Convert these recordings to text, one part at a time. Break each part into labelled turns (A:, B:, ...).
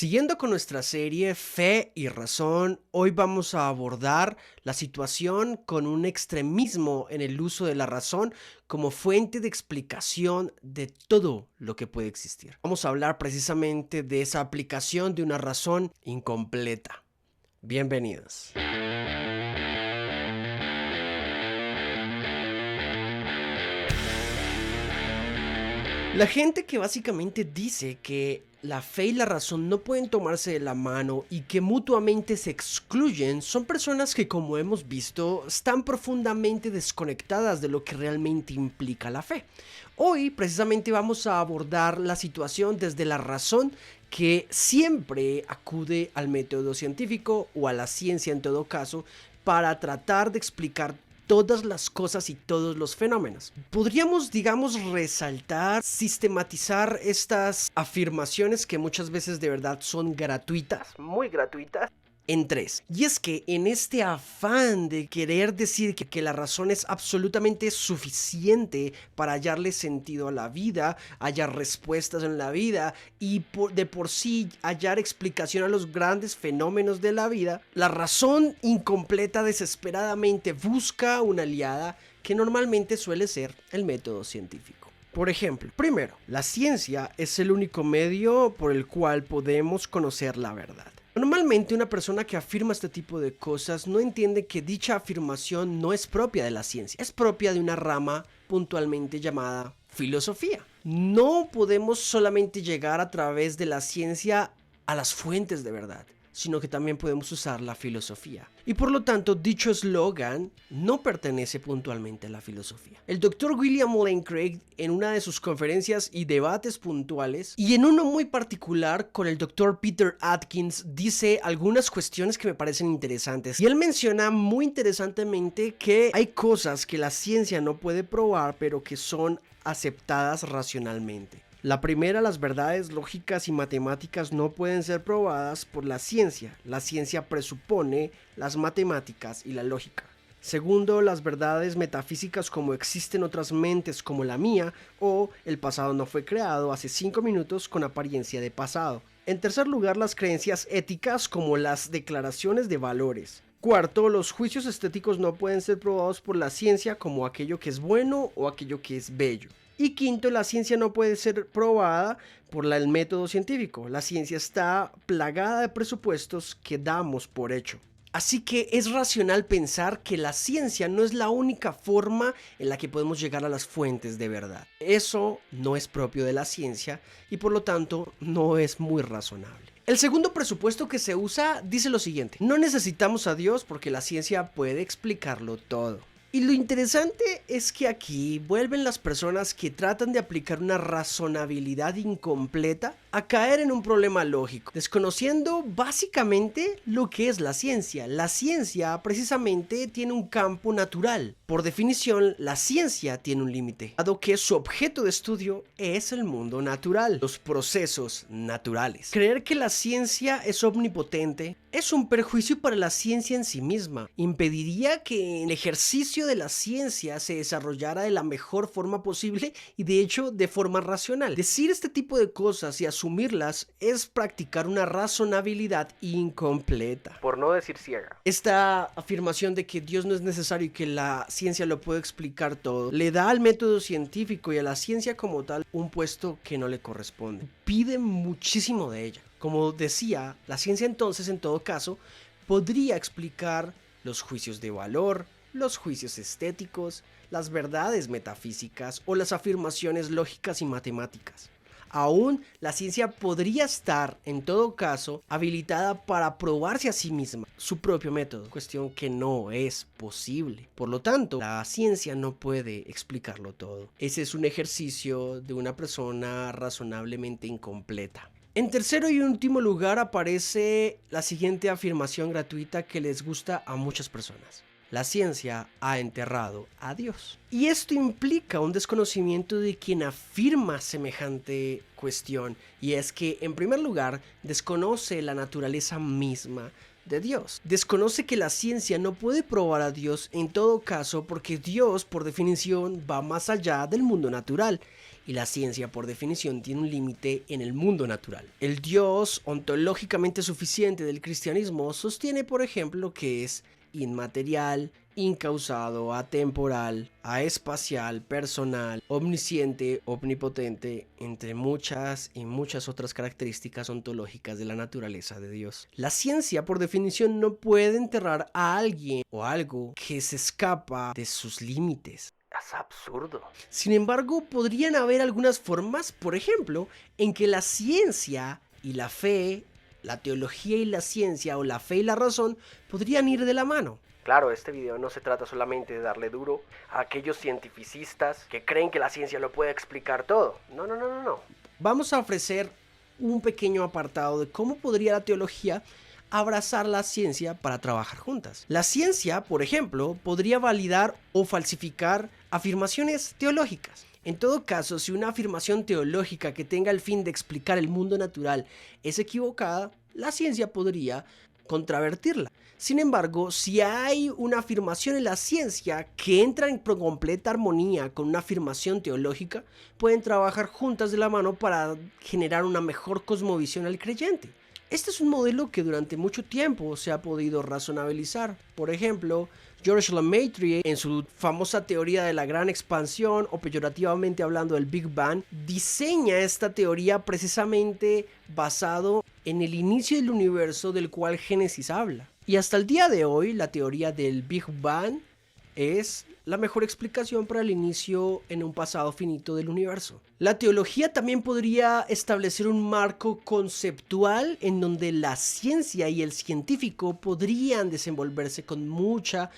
A: Siguiendo con nuestra serie Fe y Razón, hoy vamos a abordar la situación con un extremismo en el uso de la razón como fuente de explicación de todo lo que puede existir. Vamos a hablar precisamente de esa aplicación de una razón incompleta. Bienvenidos. La gente que básicamente dice que la fe y la razón no pueden tomarse de la mano y que mutuamente se excluyen son personas que, como hemos visto, están profundamente desconectadas de lo que realmente implica la fe. Hoy precisamente vamos a abordar la situación desde la razón, que siempre acude al método científico o a la ciencia en todo caso para tratar de explicar todas las cosas y todos los fenómenos. Podríamos, digamos, resaltar, sistematizar estas afirmaciones que muchas veces de verdad son gratuitas, muy gratuitas, en tres. Y es que en este afán de querer decir que la razón es absolutamente suficiente para hallarle sentido a la vida, hallar respuestas en la vida y de por sí hallar explicación a los grandes fenómenos de la vida, la razón incompleta desesperadamente busca una aliada que normalmente suele ser el método científico. Por ejemplo, primero, la ciencia es el único medio por el cual podemos conocer la verdad. Normalmente una persona que afirma este tipo de cosas no entiende que dicha afirmación no es propia de la ciencia, es propia de una rama puntualmente llamada filosofía. No podemos solamente llegar a través de la ciencia a las fuentes de verdad, sino que también podemos usar la filosofía. Y por lo tanto, dicho eslogan no pertenece puntualmente a la filosofía. El Dr. William Lane Craig, en una de sus conferencias y debates puntuales, y en uno muy particular con el Dr. Peter Atkins, dice algunas cuestiones que me parecen interesantes. Y él menciona muy interesantemente que hay cosas que la ciencia no puede probar, pero que son aceptadas racionalmente. La primera, las verdades lógicas y matemáticas no pueden ser probadas por la ciencia. La ciencia presupone las matemáticas y la lógica. Segundo, las verdades metafísicas como existen otras mentes como la mía o el pasado no fue creado hace 5 minutos con apariencia de pasado. En tercer lugar, las creencias éticas como las declaraciones de valores. Cuarto, los juicios estéticos no pueden ser probados por la ciencia como aquello que es bueno o aquello que es bello. Y quinto, la ciencia no puede ser probada por el método científico. La ciencia está plagada de presupuestos que damos por hecho. Así que es racional pensar que la ciencia no es la única forma en la que podemos llegar a las fuentes de verdad. Eso no es propio de la ciencia y por lo tanto no es muy razonable. El segundo presupuesto que se usa dice lo siguiente: no necesitamos a Dios porque la ciencia puede explicarlo todo. Y lo interesante es que aquí vuelven las personas que tratan de aplicar una razonabilidad incompleta a caer en un problema lógico, desconociendo básicamente lo que es la ciencia. La ciencia precisamente tiene un campo natural. Por definición, la ciencia tiene un límite, dado que su objeto de estudio es el mundo natural, los procesos naturales. Creer que la ciencia es omnipotente es un perjuicio para la ciencia en sí misma. Impediría que el ejercicio de la ciencia se desarrollara de la mejor forma posible y de hecho de forma racional. Decir este tipo de cosas y asumirlas es practicar una razonabilidad incompleta, por no decir ciega. Esta afirmación de que Dios no es necesario y que la ciencia lo puede explicar todo le da al método científico y a la ciencia como tal un puesto que no le corresponde. Pide muchísimo de ella. Como decía, la ciencia entonces en todo caso podría explicar los juicios de valor, los juicios estéticos, las verdades metafísicas o las afirmaciones lógicas y matemáticas. Aún la ciencia podría estar, en todo caso, habilitada para probarse a sí misma su propio método, cuestión que no es posible. Por lo tanto, la ciencia no puede explicarlo todo. Ese es un ejercicio de una persona razonablemente incompleta. En tercero y último lugar aparece la siguiente afirmación gratuita que les gusta a muchas personas: la ciencia ha enterrado a Dios. Y esto implica un desconocimiento de quien afirma semejante cuestión, y es que en primer lugar desconoce la naturaleza misma de Dios. Desconoce que la ciencia no puede probar a Dios en todo caso porque Dios, por definición, va más allá del mundo natural. Y la ciencia, por definición, tiene un límite en el mundo natural. El Dios ontológicamente suficiente del cristianismo sostiene, por ejemplo, que es inmaterial, incausado, atemporal, aespacial, personal, omnisciente, omnipotente, entre muchas y muchas otras características ontológicas de la naturaleza de Dios. La ciencia, por definición, no puede enterrar a alguien o algo que se escapa de sus límites. Es absurdo. Sin embargo, podrían haber algunas formas, por ejemplo, en que la ciencia y la fe, la teología y la ciencia, o la fe y la razón, podrían ir de la mano. Claro, este video no se trata solamente de darle duro a aquellos cientificistas que creen que la ciencia lo puede explicar todo. No. Vamos a ofrecer un pequeño apartado de cómo podría la teología abrazar la ciencia para trabajar juntas. La ciencia, por ejemplo, podría validar o falsificar afirmaciones teológicas. En todo caso, si una afirmación teológica que tenga el fin de explicar el mundo natural es equivocada, la ciencia podría contravertirla. Sin embargo, si hay una afirmación en la ciencia que entra en completa armonía con una afirmación teológica, pueden trabajar juntas de la mano para generar una mejor cosmovisión al creyente. Este es un modelo que durante mucho tiempo se ha podido razonabilizar. Por ejemplo, George LeMaitre, en su famosa teoría de la gran expansión, o peyorativamente hablando del Big Bang, diseña esta teoría precisamente basado en el inicio del universo del cual Génesis habla. Y hasta el día de hoy, la teoría del Big Bang es la mejor explicación para el inicio en un pasado finito del universo. La teología también podría establecer un marco conceptual en donde la ciencia y el científico podrían desenvolverse con mucha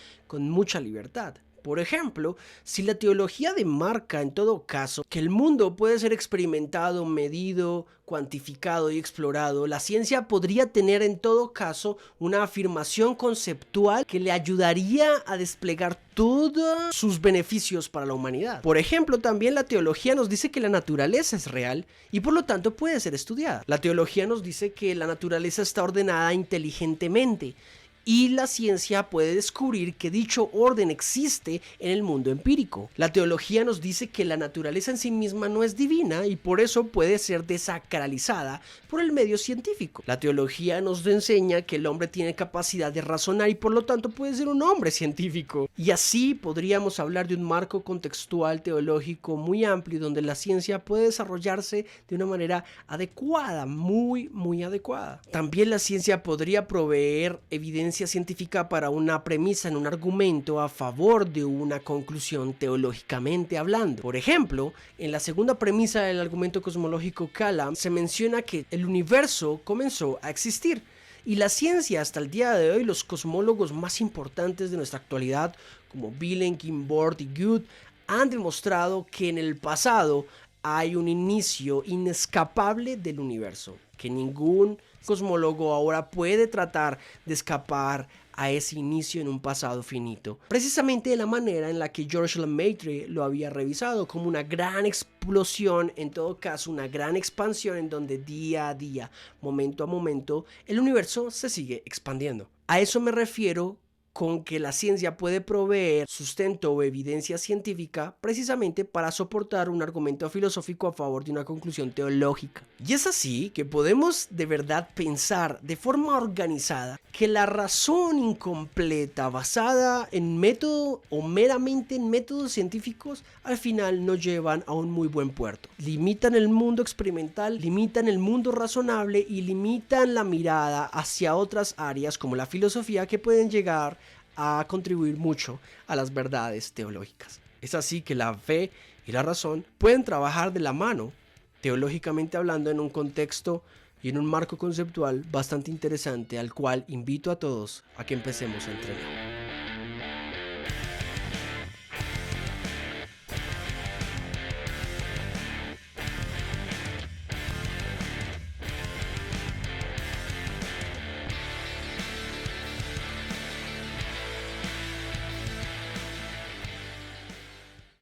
A: libertad. Por ejemplo, si la teología demarca en todo caso que el mundo puede ser experimentado, medido, cuantificado y explorado, la ciencia podría tener en todo caso una afirmación conceptual que le ayudaría a desplegar todos sus beneficios para la humanidad. Por ejemplo, también la teología nos dice que la naturaleza es real y por lo tanto puede ser estudiada. La teología nos dice que la naturaleza está ordenada inteligentemente. Y la ciencia puede descubrir que dicho orden existe en el mundo empírico. La teología nos dice que la naturaleza en sí misma no es divina y por eso puede ser desacralizada por el medio científico. La teología nos enseña que el hombre tiene capacidad de razonar y por lo tanto puede ser un hombre científico. Y así podríamos hablar de un marco contextual teológico muy amplio donde la ciencia puede desarrollarse de una manera adecuada, muy adecuada. También la ciencia podría proveer evidencia científica para una premisa en un argumento a favor de una conclusión teológicamente hablando. Por ejemplo, en la segunda premisa del argumento cosmológico Kalam se menciona que el universo comenzó a existir. Y la ciencia hasta el día de hoy, los cosmólogos más importantes de nuestra actualidad como Vilenkin, Bort y Good han demostrado que en el pasado hay un inicio inescapable del universo, que ningún cosmólogo ahora puede tratar de escapar a ese inicio en un pasado finito, precisamente de la manera en la que George LeMaitre lo había revisado, como una gran explosión, en todo caso una gran expansión en donde día a día, momento a momento, el universo se sigue expandiendo. A eso me refiero con que la ciencia puede proveer sustento o evidencia científica precisamente para soportar un argumento filosófico a favor de una conclusión teológica. Y es así que podemos de verdad pensar de forma organizada que la razón incompleta basada en método o meramente en métodos científicos al final no llevan a un muy buen puerto. Limitan el mundo experimental, limitan el mundo razonable y limitan la mirada hacia otras áreas como la filosofía que pueden llegar a contribuir mucho a las verdades teológicas. Es así que la fe y la razón pueden trabajar de la mano, teológicamente hablando, en un contexto y en un marco conceptual bastante interesante al cual invito a todos a que empecemos a entrenar.